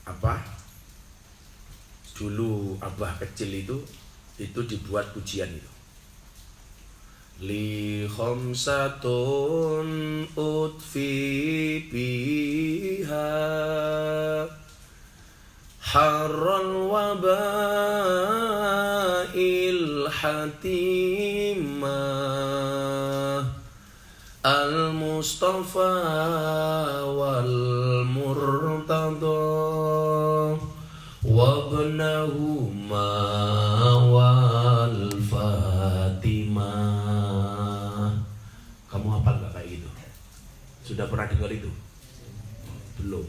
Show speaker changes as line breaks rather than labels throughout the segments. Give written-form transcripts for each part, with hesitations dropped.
apa? Dulu Abah kecil itu dibuat pujian itu. Li khamsatun utfi biha harral wabail hatimah al-mustafa wal murtada wabnahuma wal fatimah. Kamu hafal gak kayak gitu? Sudah pernah dengar itu? Belum.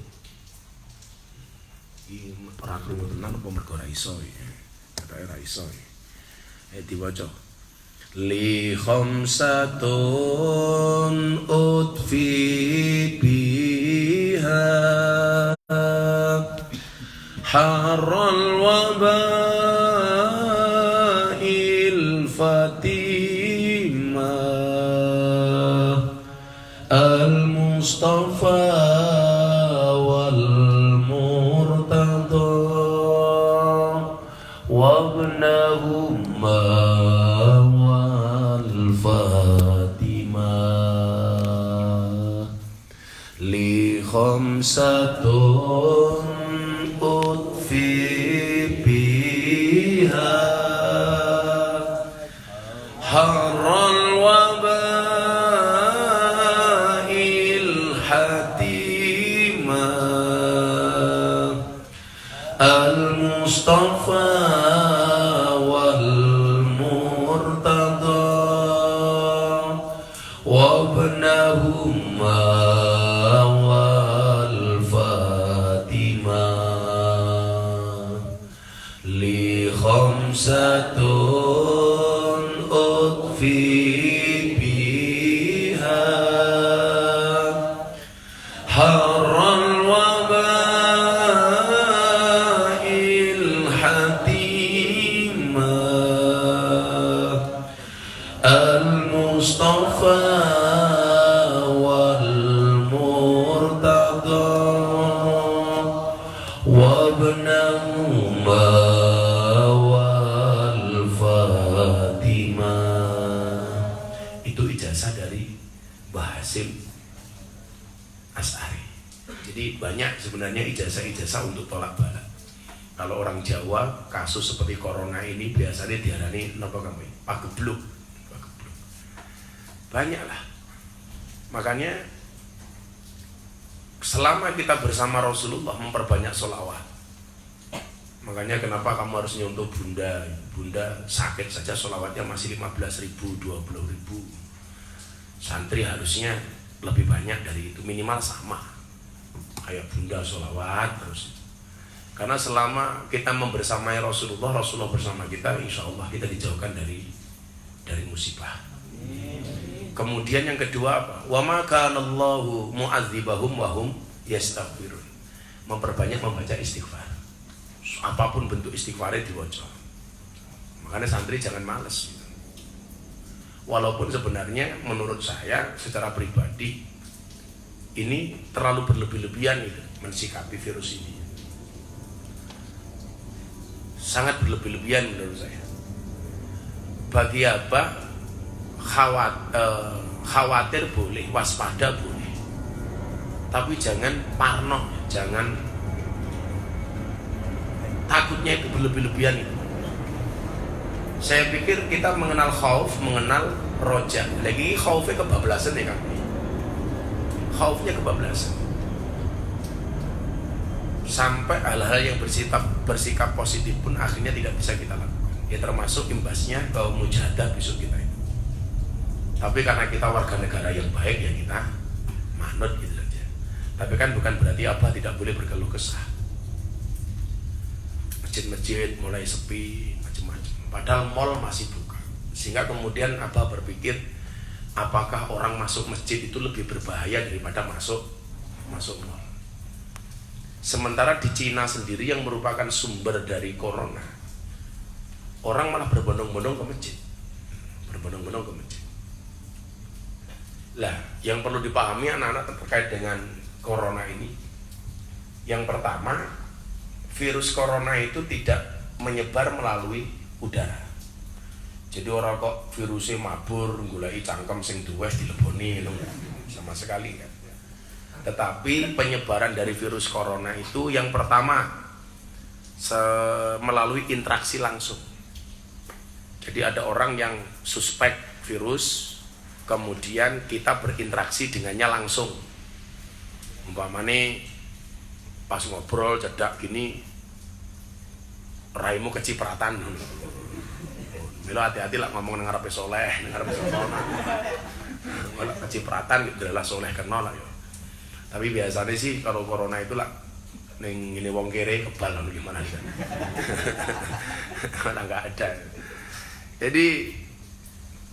Ini orang krungu tenan apa mergo ora iso iki? Katanya ora iso iki. Diwaca. Li khamsatun utfi biha harral wabail fatimah al-mustafa wal murtada wabnahuma wal fatimah li khamsatun utfi biha harral wabail hatimah al-mustafa wal murtada wabnahuma wal fatimah li khamsatun utfi biha harral wabail hatimah al-mustafa wal murtada wabnahuma wal fatimah. Itu ijazah dari Mbah Hasyim Asy'ari. Jadi banyak sebenarnya ijazah-ijazah untuk tolak bala. Kalau orang Jawa kasus seperti corona ini biasanya diarani napa kamu? Pagebluk. Banyaklah. Makanya selama kita bersama Rasulullah memperbanyak sholawat. Makanya kenapa kamu harus nyontoh bunda? Bunda sakit saja sholawatnya masih 15.000, 20.000. Santri harusnya lebih banyak dari itu, minimal sama. Kayak bunda sholawat terus. Karena selama kita membersamai Rasulullah, Rasulullah bersama kita, insya Allah kita dijauhkan dari musibah. Kemudian yang kedua apa? Wa ma kana Allahu mu'adzibahum wa hum yastaghfirun. Memperbanyak membaca istighfar. Apapun bentuk istighfarnya dibaca. Makanya santri jangan malas. Walaupun sebenarnya menurut saya secara pribadi ini terlalu berlebih-lebihan gitu, mensikapi virus ini. Sangat berlebih-lebihan menurut saya. Bagi apa? Khawatir boleh, waspada boleh, tapi jangan parno, jangan takutnya itu berlebih-lebihan itu. Saya pikir kita mengenal khauf, mengenal roja. Lagi khaufnya kebablasan ya kan? Khaufnya kebablasan. Sampai hal-hal yang bersikap positif pun akhirnya tidak bisa kita lakukan. Ya termasuk imbasnya bahwa mujahadah besok kita itu. Tapi karena kita warga negara yang baik ya kita manut gitu saja. Tapi kan bukan berarti apa tidak boleh berkeluh kesah. Masjid-masjid mulai sepi macam-macam. Padahal mall masih buka. Sehingga kemudian apa berpikir apakah orang masuk masjid itu lebih berbahaya daripada masuk mall. Sementara di Cina sendiri yang merupakan sumber dari corona, orang malah berbondong-bondong ke masjid. Berbondong-bondong ke masjid. Lah, yang perlu dipahami anak-anak terkait dengan corona ini, yang pertama, virus corona itu tidak menyebar melalui udara. Jadi orang kok virusnya mabur, goleki cangkem sing duwes dileboni sama sekali kan. Tetapi penyebaran dari virus corona itu yang pertama melalui interaksi langsung. Jadi ada orang yang suspek virus, kemudian kita berinteraksi dengannya langsung. Umpamane pas ngobrol cedak gini, raimu kecipratan. Milo hati-hati lah ngomong nang ngarepe soleh, nang ngarepe soleh. Kalau kecipratan adalah soleh kena lah yo. Tapi biasanya sih kalau corona itu lah ning ini wong kere kebal lalu gimana sih? Mana nggak ada. Jadi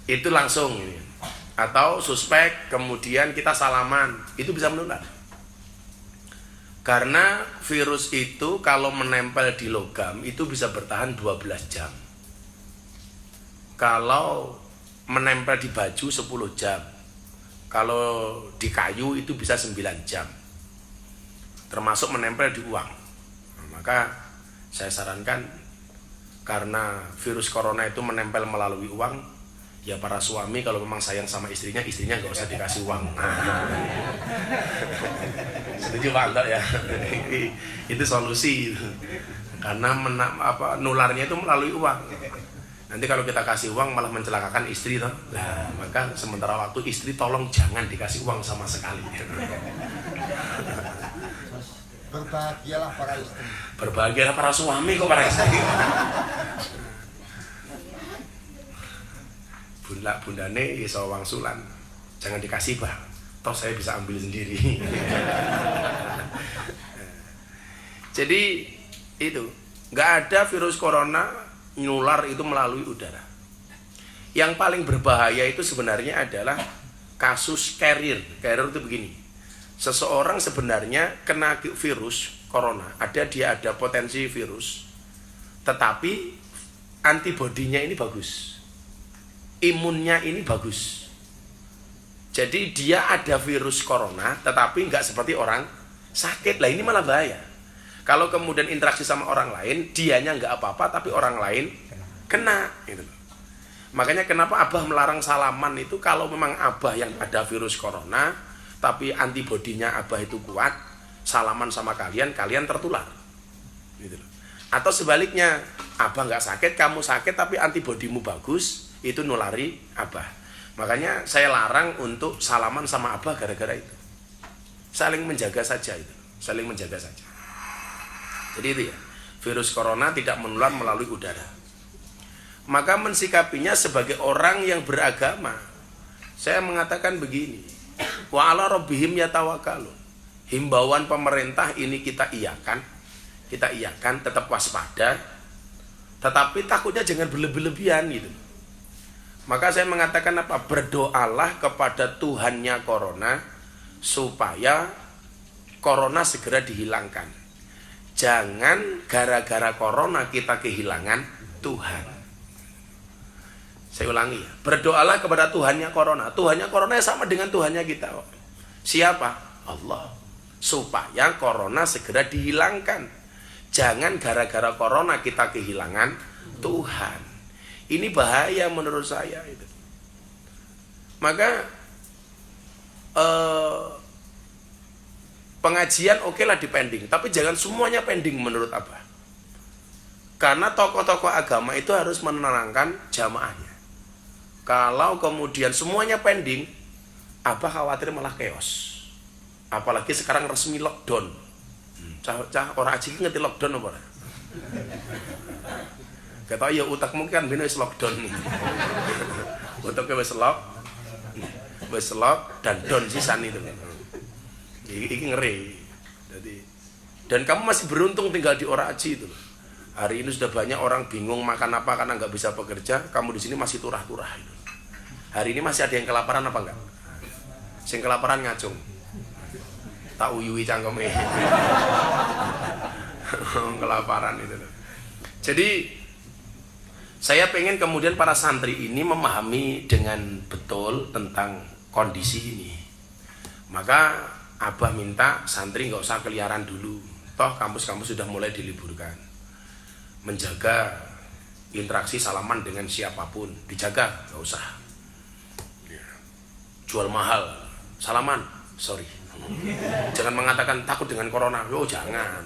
itu langsung ini. Atau suspek kemudian kita salaman, itu bisa menular. Karena virus itu kalau menempel di logam itu bisa bertahan 12 jam. Kalau menempel di baju 10 jam. Kalau di kayu itu bisa 9 jam. Termasuk menempel di uang. Nah, maka saya sarankan karena virus corona itu menempel melalui uang, ya para suami kalau memang sayang sama istrinya nggak usah dikasih uang. Setuju Pak Anto ya? Itu solusi. Karena nularnya itu melalui uang. Nanti kalau kita kasih uang malah mencelakakan istri toh. Nah, maka sementara waktu istri tolong jangan dikasih uang sama sekali.
Berbahagialah para istri.
Berbahagialah para suami kok para istri. Bundane iso wangsulan. Jangan dikasih bah. Toh saya bisa ambil sendiri. Jadi itu, nggak ada virus corona nular itu melalui udara. Yang paling berbahaya itu sebenarnya adalah kasus carrier. Carrier itu begini. Seseorang sebenarnya kena virus corona, dia ada potensi virus, tetapi antibodinya ini bagus, imunnya ini bagus. Jadi dia ada virus corona, tetapi nggak seperti orang sakit. Lah ini malah bahaya. Kalau kemudian interaksi sama orang lain, dianya nggak apa-apa, tapi orang lain kena. Gitu. Makanya kenapa Abah melarang salaman itu kalau memang Abah yang ada virus corona, tapi antibodinya Abah itu kuat, salaman sama kalian tertular. Gitu. Atau sebaliknya, Abah nggak sakit, kamu sakit, tapi antibodimu bagus, itu nulari Abah. Makanya saya larang untuk salaman sama Abah gara-gara itu. Saling menjaga saja itu, saling menjaga saja. Jadi itu ya, virus corona tidak menular melalui udara. Maka mensikapinya sebagai orang yang beragama, saya mengatakan begini, wa ala rabbihim yatawakkalun. Himbauan pemerintah ini kita iyakan, tetap waspada, tetapi takutnya jangan berlebih-lebihan gitu. Maka saya mengatakan apa? Berdoalah kepada Tuhannya corona supaya corona segera dihilangkan. Jangan gara-gara corona kita kehilangan Tuhan. Saya ulangi ya, berdoalah kepada Tuhannya corona. Tuhannya corona sama dengan Tuhannya kita. Siapa? Allah. Supaya corona segera dihilangkan. Jangan gara-gara corona kita kehilangan Tuhan. Ini bahaya menurut saya itu. Maka pengajian oke lah dipending, tapi jangan semuanya pending menurut Abah. Karena tokoh-tokoh agama itu harus menenangkan jamaahnya. Kalau kemudian semuanya pending, Abah khawatir malah chaos. Apalagi sekarang resmi lockdown. Cah orang aji ngerti lockdown apa? Kata ya utak mungkin kan bino is lockdown. Utaknya wis lock dan down sisan itu. Ini ngeri. Dan kamu masih beruntung tinggal di Oraci itu. Hari ini sudah banyak orang bingung makan apa karena nggak bisa bekerja. Kamu di sini masih turah-turah itu. Hari ini masih ada yang kelaparan apa enggak? Sing kelaparan ngacung. Tak uyui cangkeme. Kelaparan itu. Jadi saya pengen kemudian para santri ini memahami dengan betul tentang kondisi ini. Maka Abah minta santri nggak usah keliaran dulu, Toh kampus-kampus sudah mulai diliburkan. Menjaga interaksi salaman dengan siapapun, dijaga, nggak usah. Jual mahal, salaman, sorry. Jangan mengatakan takut dengan corona, oh jangan.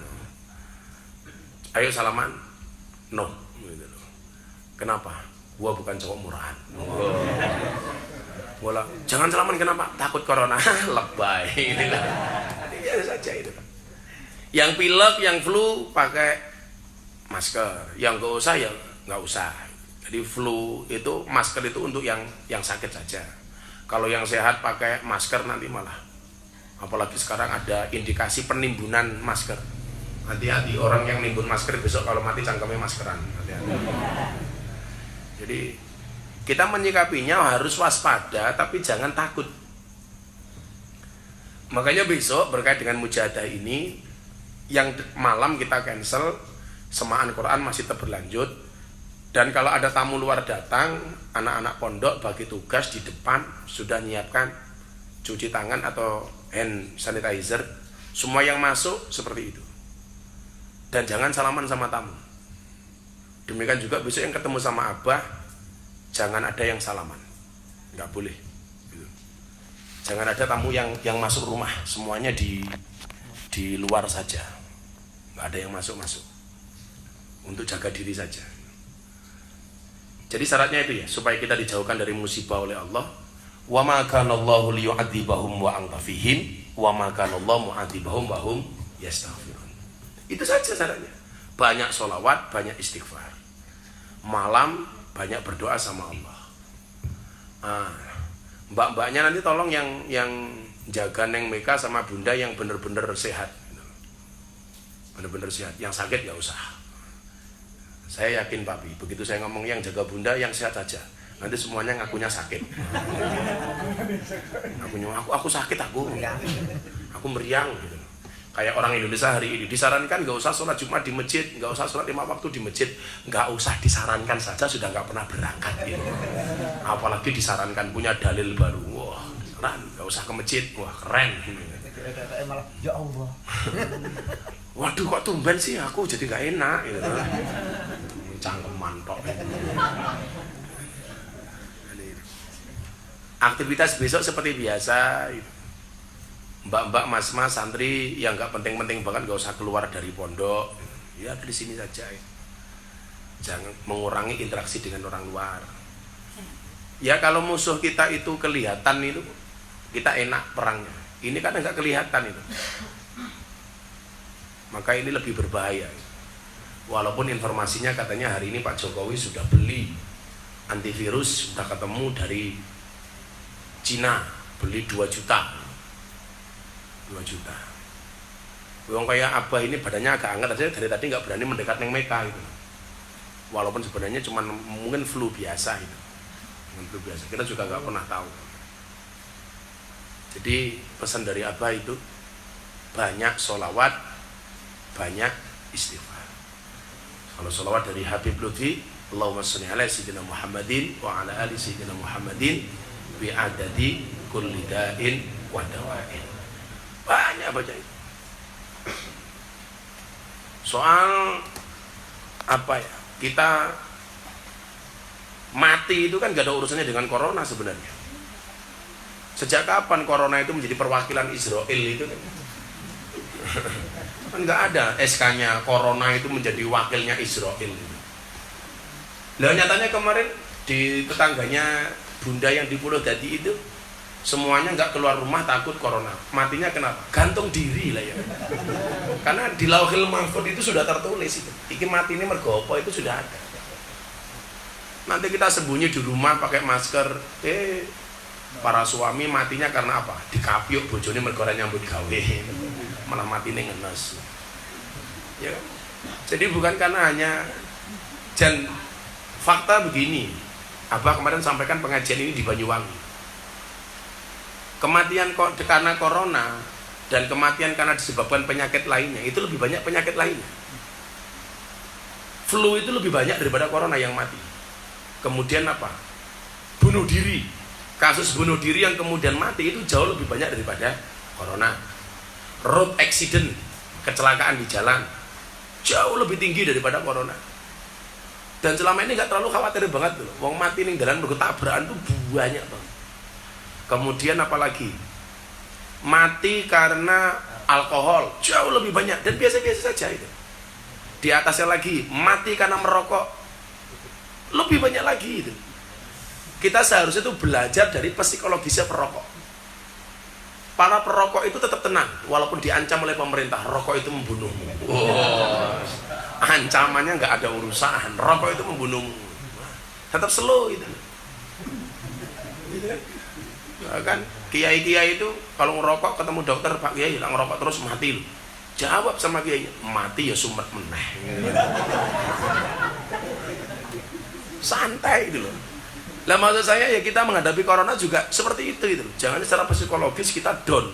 Ayo salaman, no. Kenapa? Gua bukan cowok murahan. Bola, jangan salaman kenapa? Takut corona, lebay. Biasa saja itu. Yang pilek, yang flu pakai masker, yang nggak usah ya nggak usah. Jadi flu itu masker itu untuk yang sakit saja. Kalau yang sehat pakai masker nanti malah, apalagi sekarang ada indikasi penimbunan masker. Hati-hati orang yang nimbun masker besok kalau mati cangkemnya maskeran. Hati-hati. Jadi kita menyikapinya harus waspada tapi jangan takut. Makanya besok berkait dengan mujahadah ini yang malam kita cancel, semaan Quran masih tetap berlanjut. Dan kalau ada tamu luar datang, anak-anak pondok bagi tugas di depan sudah menyiapkan cuci tangan atau hand sanitizer. Semua yang masuk seperti itu. Dan jangan salaman sama tamu. Demikian juga besok yang ketemu sama abah, jangan ada yang salaman. Nggak boleh. Jangan ada tamu yang masuk rumah. Semuanya di luar saja. Nggak ada yang masuk-masuk. Untuk jaga diri saja. Jadi syaratnya itu ya, supaya kita dijauhkan dari musibah oleh Allah. Wa ma kana Allahu liyu'adzibahum wa anta fihim wa ma kana Allahu mu'adzibahum wa hum yastaghfirun. Itu saja syaratnya. Banyak sholawat, banyak istighfar. Malam banyak berdoa sama Allah. Mbak-mbaknya nanti tolong yang jaga Neng Meka sama Bunda yang bener-bener sehat. Bener-bener sehat. Yang sakit ya usah. Saya yakin Papi, begitu saya ngomong yang jaga Bunda yang sehat saja, nanti semuanya ngakunya sakit. Aku sakit aku meriang gitu. Kayak orang Indonesia hari ini disarankan nggak usah sholat Jumat di masjid, nggak usah sholat 5 waktu di masjid, nggak usah disarankan saja sudah nggak pernah berangkat gitu. Apalagi disarankan punya dalil baru, wah keren, nggak usah ke masjid, wah keren.
Malah ya Allah.
Waduh kok tumben sih aku jadi nggak enak gitu. Cangkeman tok. Aktivitas besok seperti biasa. Mbak-mbak, mas-mas, santri yang nggak penting-penting banget nggak usah keluar dari pondok. Ya di sini saja. Jangan mengurangi interaksi dengan orang luar. Ya kalau musuh kita itu kelihatan itu kita enak perangnya. Ini kan nggak kelihatan itu. Maka ini lebih berbahaya. Walaupun informasinya katanya hari ini Pak Jokowi sudah beli antivirus, sudah ketemu dari Cina, beli 2 juta. 2 juta. Wong kayak Abah ini badannya agak hangat aja dari tadi nggak berani mendekat Neng Meka itu. Walaupun sebenarnya cuma mungkin flu biasa itu. Flu biasa. Kita juga nggak pernah tahu. Jadi pesan dari Abah itu banyak sholawat, banyak istighfar. Kalau sholawat dari Habib Lutfi, Allahumma sholli ala sayyidina Muhammadin wa ala ali sayyidina Muhammadin bi adadi kulli da'in wa dawa'in. Banyak baca itu. Soal apa ya? Kita mati itu kan gak ada urusannya dengan corona sebenarnya. Sejak kapan corona itu menjadi perwakilan Israel itu kan? Kan nggak ada SK-nya corona itu menjadi wakilnya Israel. Lah nyatanya kemarin di tetangganya Bunda yang di Pulau Dadi itu semuanya nggak keluar rumah takut corona. Matinya kenapa? Gantung diri lah ya. Karena di Lauhil Mahfuz itu sudah tertulis itu. Iki mati ini mergo apa itu sudah ada. Nanti kita sembunyi di rumah pakai masker. Para suami matinya karena apa? Dikapyuk bojone mergo ora nyambut gawe. Malah mati ini ngenes. Ya. Jadi bukan karena hanya dan fakta begini. Abah kemarin sampaikan pengajian ini di Banyuwangi. Kematian karena corona dan kematian karena disebabkan penyakit lainnya itu lebih banyak penyakit lainnya. Flu itu lebih banyak daripada corona yang mati. Kemudian apa? Bunuh diri. Kasus bunuh diri yang kemudian mati itu jauh lebih banyak daripada corona. Road accident, kecelakaan di jalan jauh lebih tinggi daripada corona. Dan selama ini nggak terlalu khawatir banget loh. Wong mati ning dalan mergo tabrakan tuh banyak banget. Kemudian apalagi mati karena alkohol jauh lebih banyak dan biasa-biasa saja itu. Di atasnya lagi mati karena merokok lebih banyak lagi itu. Kita seharusnya tuh belajar dari psikologisnya perokok. Para perokok itu tetap tenang walaupun diancam oleh pemerintah, rokok itu membunuhmu. Oh, ancamannya nggak ada urusan, rokok itu membunuhmu. Tetap slow itu. Kan kiai-kiai itu kalau ngerokok ketemu dokter, Pak Kiai lah ngerokok terus mati loh. Jawab sama kiai, mati ya sumet meneh. Santai itu loh. Lah maksud saya ya kita menghadapi corona juga seperti itu gitu. Jangan secara psikologis kita down.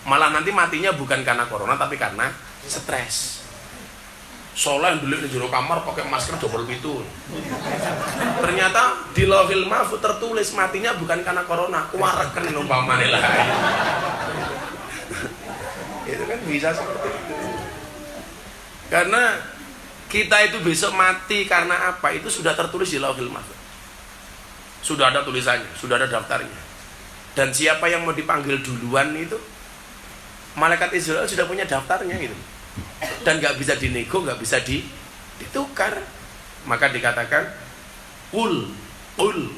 Malah nanti matinya bukan karena corona tapi karena stres. Soalnya yang dulu di jero kamar pakai masker double pintu. Ternyata di Lauhil Mahfuz tertulis matinya bukan karena corona, wareken umpamane lah. Itu kan bisa seperti itu. Karena kita itu besok mati karena apa? Itu sudah tertulis di Lauhil Mahfuz. Sudah ada tulisannya, sudah ada daftarnya. Dan siapa yang mau dipanggil duluan itu, malaikat Israel sudah punya daftarnya gitu. Dan nggak bisa dinego, nggak bisa ditukar. Maka dikatakan, Qul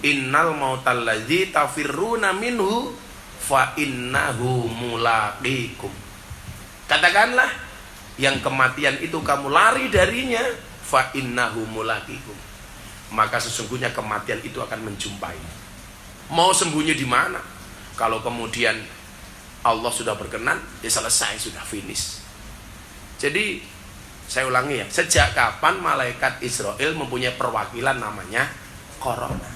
innal mautal ladzi tafirruna minhu fa innahu mulaqikum. Katakanlah, yang kematian itu kamu lari darinya, fa innahu mulaqikum. Maka sesungguhnya kematian itu akan menjumpai. Mau sembunyi di mana? Kalau kemudian Allah sudah berkenan, ya selesai, sudah finish. Jadi saya ulangi ya, sejak kapan malaikat Israel mempunyai perwakilan namanya corona?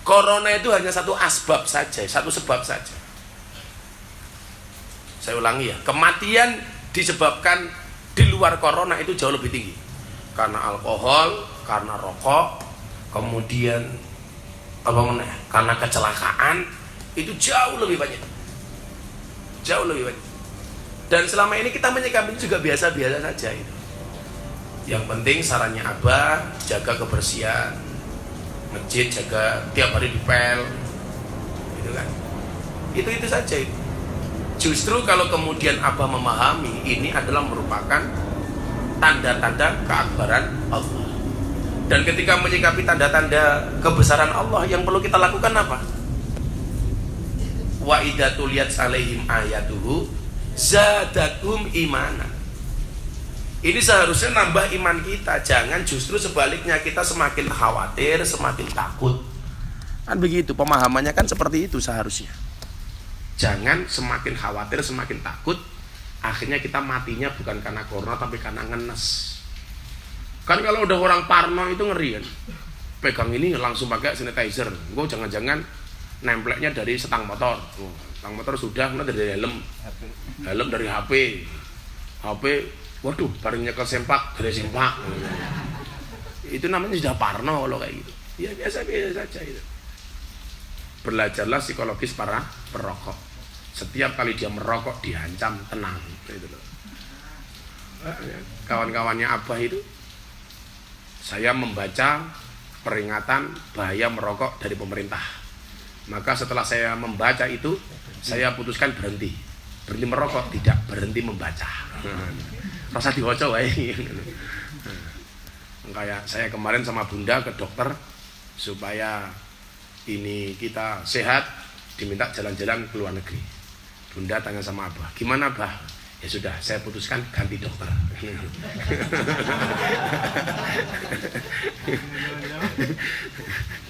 Corona itu hanya satu asbab saja, satu sebab saja. Saya ulangi ya, kematian disebabkan di luar corona itu jauh lebih tinggi. Karena alkohol, karena rokok, kemudian karena kecelakaan, itu jauh lebih banyak. Jauh lebih banyak. Dan selama ini kita menyikapi juga biasa-biasa saja itu. Yang penting sarannya Abah, jaga kebersihan masjid, jaga tiap hari dipel, gitu kan. Itu saja itu. Justru kalau kemudian Abah memahami ini adalah merupakan tanda-tanda keakbaran Allah. Dan ketika menyikapi tanda-tanda kebesaran Allah, yang perlu kita lakukan apa? Wa idza tuliyat alaihim ayatuhu zadatum imana. Ini seharusnya nambah iman kita. Jangan justru sebaliknya, kita semakin khawatir, semakin takut. Kan begitu, pemahamannya kan seperti itu seharusnya. Jangan semakin khawatir, semakin takut. Akhirnya kita matinya bukan karena corona tapi karena ngenes. Kan kalau udah orang parno itu ngeri kan. Pegang ini langsung pakai sanitizer. Gue jangan-jangan nempleknya dari setang motor. Setang motor sudah, dari helm dari HP. Waduh, baringnya ke sempak, dari sempak. Itu namanya sudah parno kalau kayak gitu. Ya biasa-biasa saja itu. Belajarlah psikologis para perokok. Setiap kali dia merokok diancam, tenang gitu loh. Kawan-kawannya Abah itu, saya membaca peringatan bahaya merokok dari pemerintah. Maka setelah saya membaca itu, saya putuskan berhenti merokok, tidak berhenti membaca. Rasa diwaca wae. Kayak saya kemarin sama Bunda ke dokter supaya ini kita sehat, diminta jalan-jalan ke luar negeri. Bunda tanya sama Abah, gimana Abah? Ya sudah, saya putuskan ganti dokter.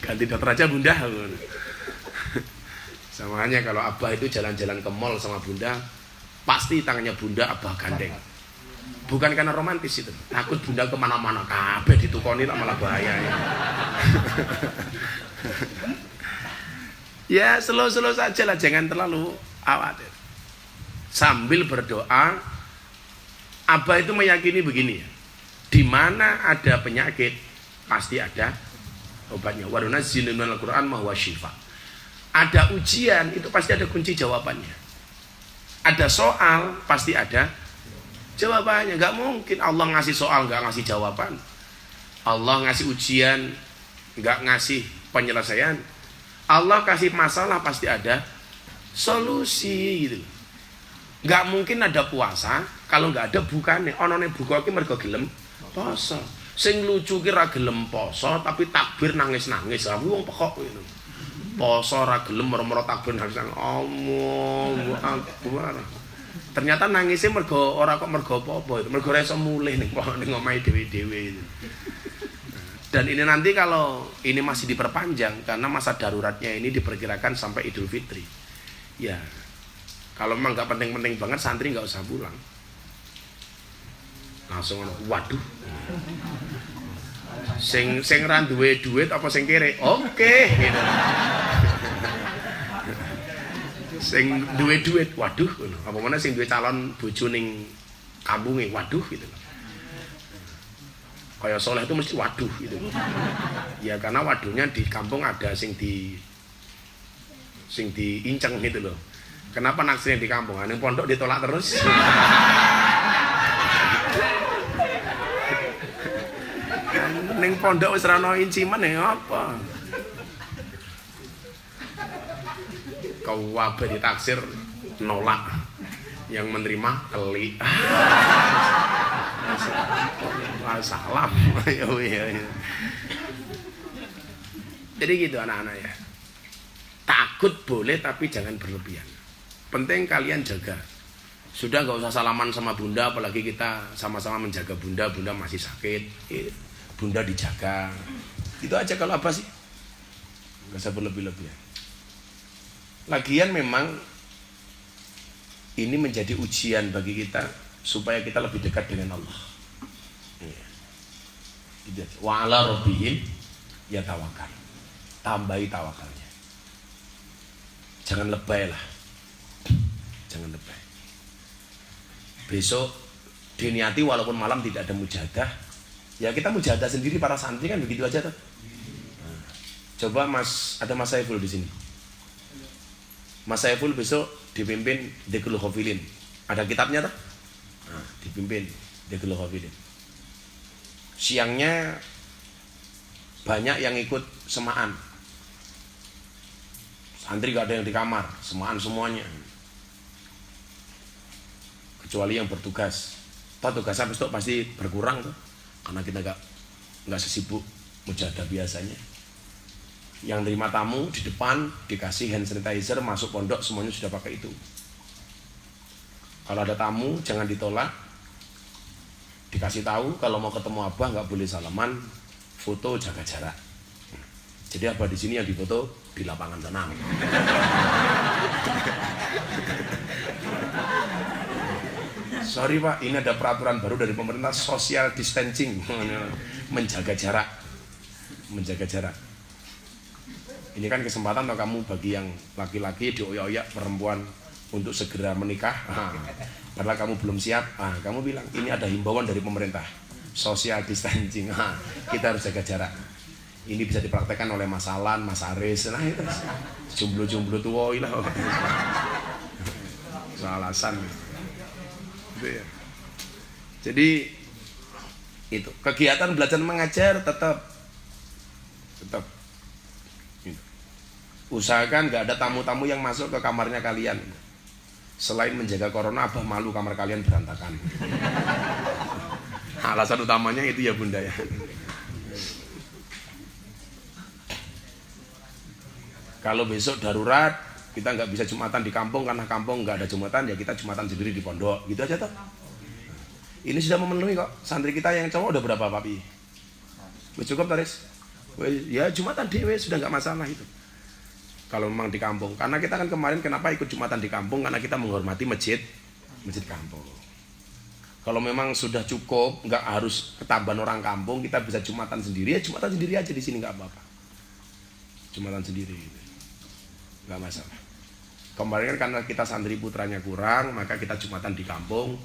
Ganti dokter aja Bunda. Sama hanya kalau Abah itu jalan-jalan ke mall sama Bunda, pasti tangannya Bunda Abah gandeng. Bukan karena romantis itu, takut Bunda kemana-mana, kabeh ditukoni tak malah bahaya. Ya slow-slow saja lah, jangan terlalu khawatir. Sambil berdoa, Abah itu meyakini begini ya, di mana ada penyakit pasti ada obatnya. Wa nunazzilu minal Qur'an ma huwa syifa. Ada ujian itu pasti ada kunci jawabannya. Ada soal pasti ada jawabannya. Nggak mungkin Allah ngasih soal nggak ngasih jawaban. Allah ngasih ujian nggak ngasih penyelesaian. Allah kasih masalah pasti ada solusi gitu. Nggak mungkin ada puasa kalau nggak ada bukane. Onone buka ki mergo gelem poso. Sing lucu ki ra gelem poso tapi takbir nangis-nangis. Aku wong pekok gitu. Poso ra gelem merem-merem takbir nangis. Allahu Akbar. Ternyata nangisnya mergo ora kok mergo apa-apa itu. Mergo ora iso mulih ning omahe dhewe-dhewe itu. Dan ini nanti kalau ini masih diperpanjang karena masa daruratnya ini diperkirakan sampai Idul Fitri. Ya. Kalau memang nggak penting-penting banget santri nggak usah pulang. Langsung waduh. Sing ra duwe duit apa sing kere? Oke, gitu. Sing duwe duit, waduh, apa mana sing duwe calon bojo ning kampunge, waduh gitu. Kayak soleh itu mesti waduh gitu. Ya karena waduhnya di kampung ada sing diinceng gitu loh. Kenapa naksirnya di kampung? Ning pondok ditolak terus. Ning pondok wis ra ono inciman ya apa? Kau wabe ditaksir nolak, yang menerima keli. Salam. Jadi gitu anak-anak ya. Takut boleh tapi jangan berlebihan. Penting kalian jaga. Sudah nggak usah salaman sama bunda, apalagi kita sama-sama menjaga bunda. Bunda masih sakit, bunda dijaga. Itu aja kalau apa sih? Nggak usah berlebih-lebihan. Lagian memang ini menjadi ujian bagi kita supaya kita lebih dekat dengan Allah. Wa ala rabbihim yatawakkal. Tambahi tawakalnya. Jangan lebay lah. Jangan lebay. Besok diniati walaupun malam tidak ada mujahadah, ya kita mujahadah sendiri para santri kan begitu aja tuh. Nah, coba ada Mas Saiful di sini. Mas Saiful besok dipimpin Dequl Khafilin. Ada kitabnya tuh? Nah, dipimpin Dequl Khafilin. Siangnya banyak yang ikut semaan. Santri gak ada yang di kamar, semaan semuanya. Kecuali yang bertugas. Toh tugasnya besok pasti berkurang tuh. Karena kita gak sesibuk mujahadah biasanya. Yang terima tamu di depan dikasih hand sanitizer, masuk pondok semuanya sudah pakai itu. Kalau ada tamu jangan ditolak, dikasih tahu kalau mau ketemu abah nggak boleh salaman, foto jaga jarak. Jadi abah di sini yang difoto di lapangan sana. Sorry Pak, ini ada peraturan baru dari pemerintah, social distancing, menjaga jarak, menjaga jarak. Ini kan kesempatan atau kamu bagi yang laki-laki dioyak-oyak perempuan untuk segera menikah. Karena kamu belum siap, kamu bilang ini ada himbauan dari pemerintah, social distancing. Kita harus jaga jarak. Ini bisa dipraktekkan oleh Mas Alan, Mas Aris, nah itu jomblo-jomblo tua lah. Alasan. Jadi itu kegiatan belajar mengajar tetap. Usahakan nggak ada tamu-tamu yang masuk ke kamarnya kalian. Selain menjaga corona, abah malu kamar kalian berantakan. Alasan utamanya itu ya bunda ya. Kalau besok darurat, kita nggak bisa jumatan di kampung karena kampung nggak ada jumatan, ya kita jumatan sendiri di pondok, gitu aja toh. Ini sudah memenuhi kok. Santri kita yang cowok udah berapa Pak Pi? Cukup Taris? Ya jumatan dewe sudah nggak masalah itu. Kalau memang di kampung, karena kita kan kemarin kenapa ikut jumatan di kampung, karena kita menghormati masjid kampung. Kalau memang sudah cukup, nggak harus ketambahan orang kampung, kita bisa jumatan sendiri, ya jumatan sendiri aja di sini nggak apa-apa. Jumatan sendiri, gitu. Nggak masalah. Kemarin kan karena kita santri putranya kurang, maka kita jumatan di kampung,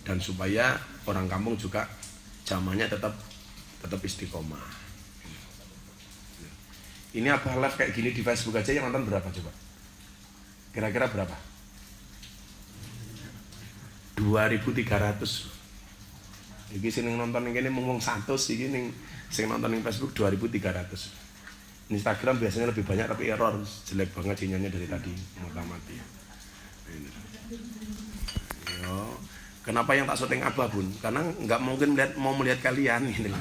dan supaya orang kampung juga jamaahnya tetap istiqomah. Ini apa live kayak gini di Facebook aja yang nonton berapa coba? Kira-kira berapa? 2.300 Iki sing nonton ning kene mung 100, iki ning sing nonton ning Facebook 2.300. Instagram biasanya lebih banyak tapi error, jelek banget sinyalnya dari tadi, mati. Yo, kenapa yang tak syuting Abah Bun? Karena nggak mungkin mau melihat kalian ini.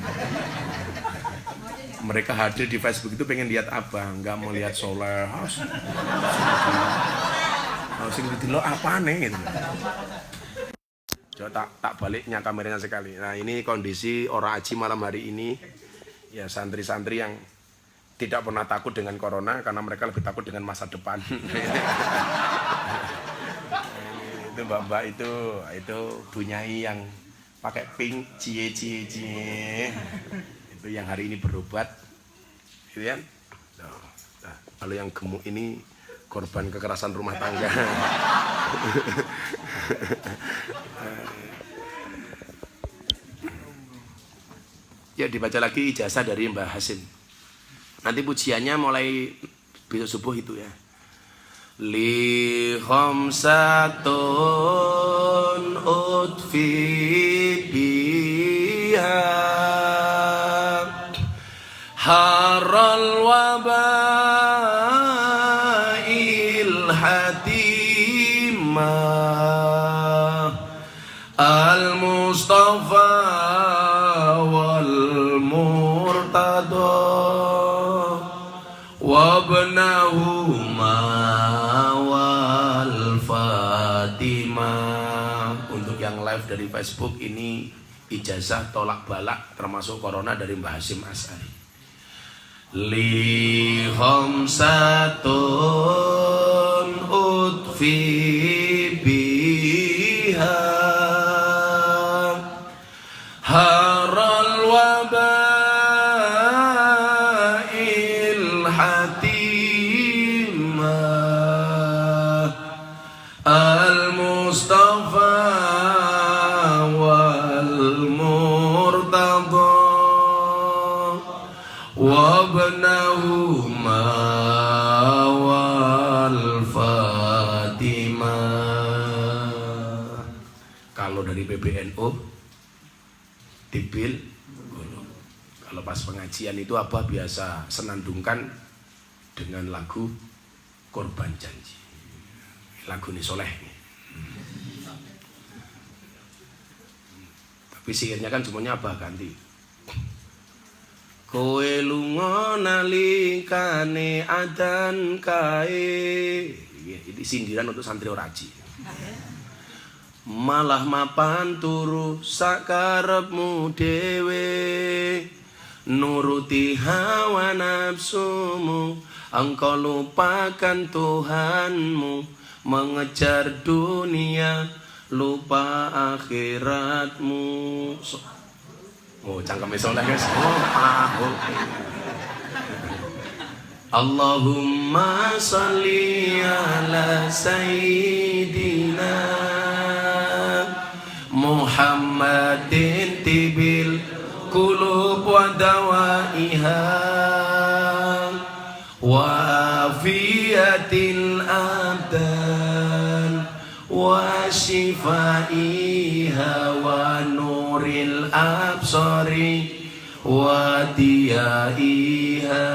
Mereka hadir di Facebook itu pengen lihat Abah, nggak mau lihat Soleh. Sing didelok apa nih gitu. Coba tak baliknya kameranya sekali. Nah, ini kondisi orang Aji malam hari ini. Ya, santri-santri yang tidak pernah takut dengan corona karena mereka lebih takut dengan masa depan. Itu mbak-mbak itu bunyai yang pakai pink cie. Itu yang hari ini berobat, gitu kan? Nah, kalau yang gemuk ini korban kekerasan rumah tangga. Ya, dibaca lagi ijazah dari Mbah Hasim. Nanti pujiannya mulai besok subuh itu ya. Li khamsatun utfi biha haral wabail hatimah al-Mustafa wal murtada wabnahuma wal Fatimah. Untuk yang live dari Facebook ini ijazah tolak balak termasuk corona dari Mbah Hasim As'ari. Li khamsatun utfi biha haral wabah al-Mustafa wal murtada wabnahuma wal Fatimah. Kalau dari PBNU Tibil, kalau pas pengajian itu apa biasa senandungkan dengan lagu Korban Janji. Lagu ini soleh. Tapi sihirnya kan semuanya Abah ganti. Kowe lunga nalikane adan kae. Ini sindiran untuk santri oraji. Malah mapan turu sakarepmu dhewe, nuruti hawa nafsumu, engkau lupakan Tuhanmu, mengejar dunia lupa akhiratmu. Oh, cangkeme soleh guys. Allahumma sholli ala sayyidina Muhammadin tibil qulub wa dawaiha wa afiyatil abdan wa shifaiha wa nuril absari wa diyaiha.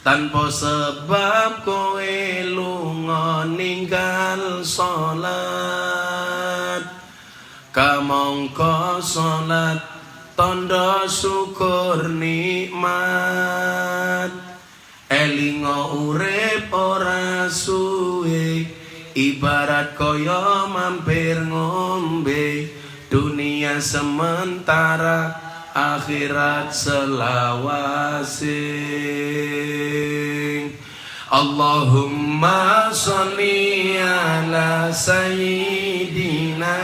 Tanpa sebab kowe lunga ninggal salat, kamangka salat tanda syukur nikmat. Elinga urip ora suwe, ibarat kaya mampir ngombe. Dunia sementara, akhirat selawase. Allahumma sholli ala sayyidina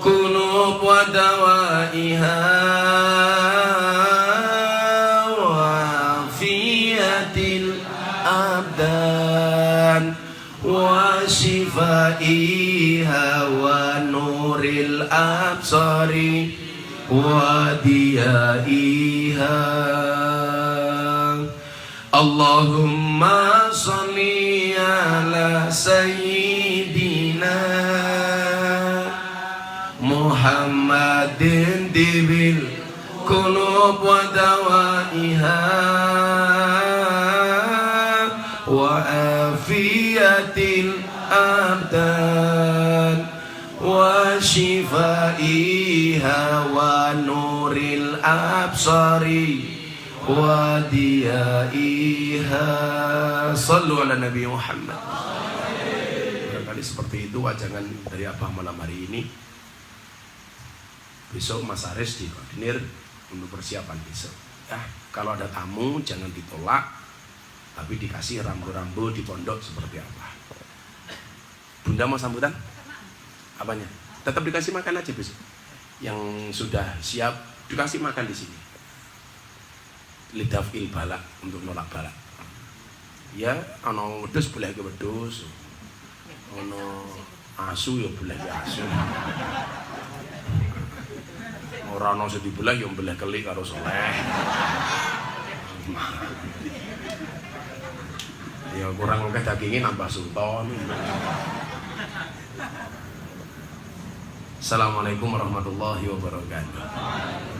qulub wa dawaiha wa fiyatil abdan wa shifaiha wa nuril absari wa diyaiha. Allahumma sholli ala sayyidina Muhammadin dibil qulub wa dawaiha wa afiyatil abdan wa shifaiha wa nuril absari wa diyaiha. Sallu ala Nabi Muhammad. Barangkali seperti itu wajangan dari Abah malam hari ini. Besok Mas Aris dikoordinir untuk persiapan besok. Ya, kalau ada tamu jangan ditolak, tapi dikasih rambu-rambu di pondok seperti apa. Bunda mau sambutan? Apanya? Tetap dikasih makan aja besok. Yang sudah siap dikasih makan di sini. Lidafil balak, untuk nolak balak. Ya, ono wedhus boleh ke wedhus. Ono asu ya boleh ke asu. Ora ono sing dibelah ya mbelah kelik karo soleh. Ya kurang akeh dagingnya nambah sultan. Assalamualaikum warahmatullahi wabarakatuh.